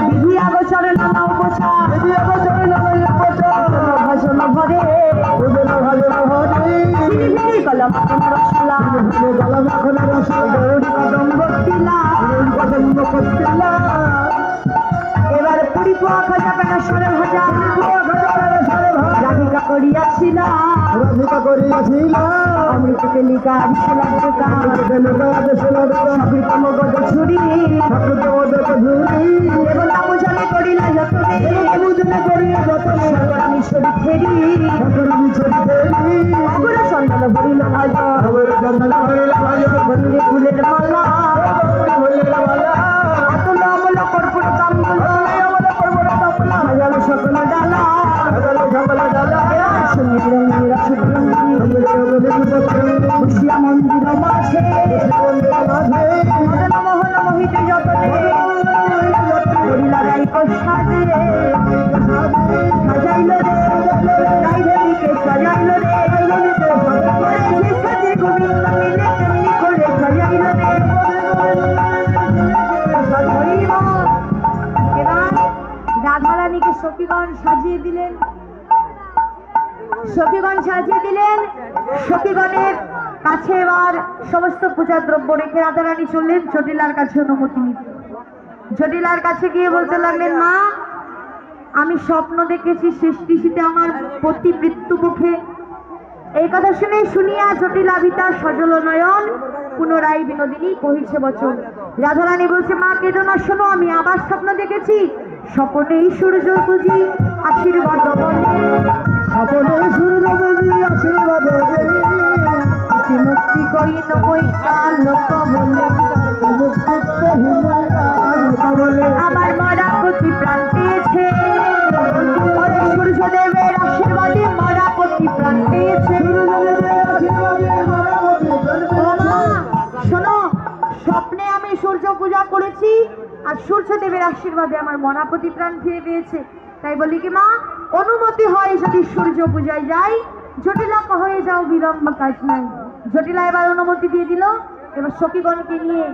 বিধি আগোচরে নানা উপচার ভজন ভরে কলম রসলা কদম্ব টিলা এবার পরিপোয়া খাজা পেনা সরে ভাজা রাধিকা করিয়াছিলাম অমৃতকে লিখা ছুরি বুঝালে করিলা আমি শরীর ফেরি চন্দন ভরিল ভাজা ফুলের মালা কর্পূর হাজার সকল ডালা খুশিয়া মন্দির মাঝে মোহন মোহিত যতনে লড়াই সাজে সাজাইল রে রাইধনীকে সাজাইল রে সাজে গোবিন্দ মিলে তেমনি করে সাজাইল রে। এবার রাধারানীকে সখীগণ সাজিয়ে দিলেন। সখীগণের কাছে এবার সমস্ত পূজার দ্রব্য রেখে রাধারানী চললেন জটিলার কাছে অনুমতি নিতে। জটিলার কাছে গিয়ে বলতে লাগলেন, মা আমি স্বপ্ন দেখেছি সৃষ্টিশীতে আমার পতি মৃত্যু মুখে। এই কথা শুনিয়া জটিলা বিতা সজল নয়ন পুনরায় বিনোদিনী কহিছে বচন। রাধারানী বলছে, মা কেঁদো না, শোনো আমি আবার স্বপ্ন দেখেছি। স্বপনেই সূর্য বুঝি আশীর্বাদ মুক্তি করি নবই কাল লোক বলে আমার মরা প্রতি প্রাণ পেয়েছে। সূর্যদেবের আশীর্বাদে মরা প্রতি প্রাণ পেয়েছে। শোনো, স্বপ্নে আমি সূর্য পূজা করেছি আর সূর্যদেবের আশীর্বাদে আমার মরা প্রতি প্রাণ ফিরে পেয়েছে। তাই বলি কি মা, অনুমতি হয় যদি সূর্য পূজায় যাই। জটিলা হয়ে যাও, বিলম্ব কাজ নাই। জটিলা এবার অনুমতি দিয়ে দিল। এবার সখীগণকে নিয়ে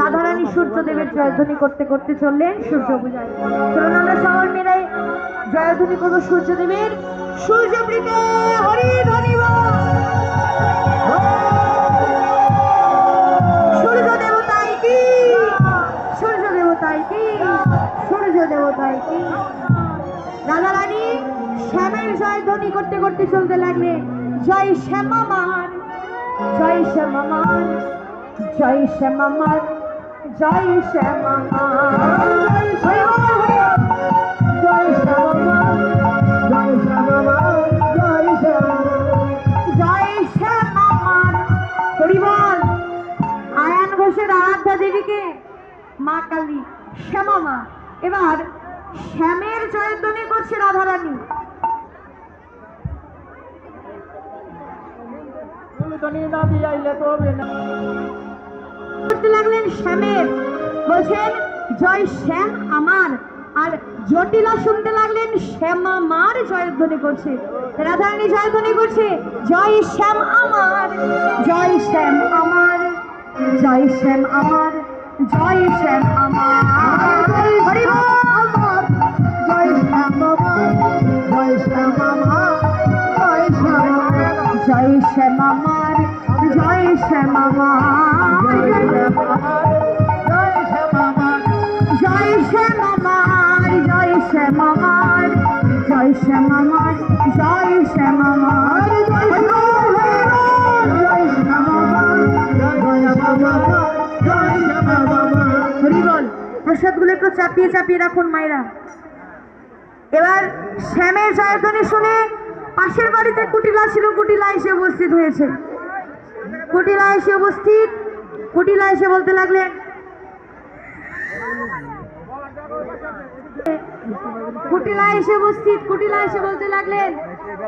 রাধারানী সূর্যদেবের জয়ধ্বনি করতে করতে চললেন সূর্য পূজায়। চলুন আমরা সবাই মিলে জয়ধ্বনি করবো সূর্যদেবের। সূর্যপ্রীতে হরি ধ্বনি সূর্য দেবতাই কি, সূর্য দেবতাই কি, সূর্য দেবতাই কি। রাধারানী শ্যামের জয়ধ্বনি করতে করতে চলতে লাগলেন। জয় শ্যামামার, জয় শ্যামামার, জয় শ্যামামার, জয় শ্যামামার, জয় শ্যামামার, জয় শ্যামামার, জয় শ্যামামার, জয় শ্যামামার। পরিবার আয়ান ঘোষের আরাধ্যা দেবীকে মা কালী শ্যামামা। এবার শ্যামের জয়ধ্বনি করছে রাধারানী। করতে লাগলেন শ্যামের, বলছেন জয় শ্যাম আমার। আর জটিলা শুনতে লাগলেন শ্যামামার জয়ধ্বনি করছে। রাধারানী জয়ধ্বনি করছে, জয় শ্যাম আমার, জয় শ্যাম আমার, জয় শ্যাম আমার, জয় শ্যাম আমার, হরি বল। জয় শ্যাম আমার, জয় শ্যাম আমার, জয় শ্যাম আমার, জয় শ্যাম আমার, জয় শ্যাম আমার, জয় শ্যাম আমার, জয় শ্যাম আমার, জয় শ্যাম আমার, জয় শ্যাম আমার, জয় শ্যাম আমার, জয় শ্যাম আমার, জয় শ্যাম আমার, জয় শ্যাম আমার। হরি বল। প্রসাদগুলো একটু চাপিয়ে চাপিয়ে রাখুন মায়েরা। এবার শ্যামের জয়ধ্বনি শুনে পাশের বাড়িতে কুটিলা ছিল, কুটিলা এসে উপস্থিত হয়েছে। কুটিলা এসে উপস্থিত, কুটিলা এসে বলতে লাগলেন, কুটিলা এসে উপস্থিত, কুটিলা এসে বলতে লাগলেন,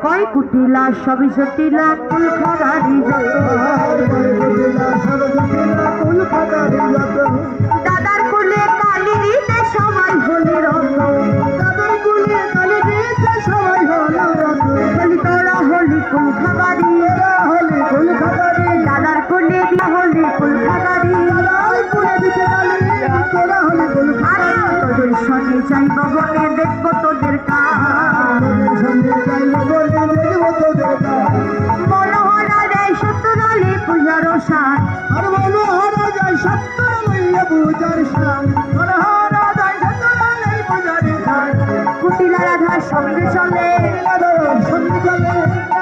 কয় কুটিলা সবই জটিলা কুলখাদারি দাদার কুলে কালি দিতে সবাই হলে রত, দাদার কুলে কালি দিতে সবাই হলে রত, বলি তোরা হলি কুলখাদারি, হলি কুলখাদারি, দাদার কুলে দিয়া হলি কুলখাদারি, দাদার কুলে তোরা হলে বল আরে তোদের সঙ্গে যাইব বনে দেখবো তোদের কাজ তোদের সঙ্গে যাইব বলে দেখবো তোদের কাজ মনোহরা দেয় সত্যরালে পূজার সার আর বলো হারা যায় সত্তর লইয়া পূজার সার মনোহরা যায় সত্তর লইয়া পূজার সার কুটিলা রাধার সঙ্গে চলে সঙ্গে চলে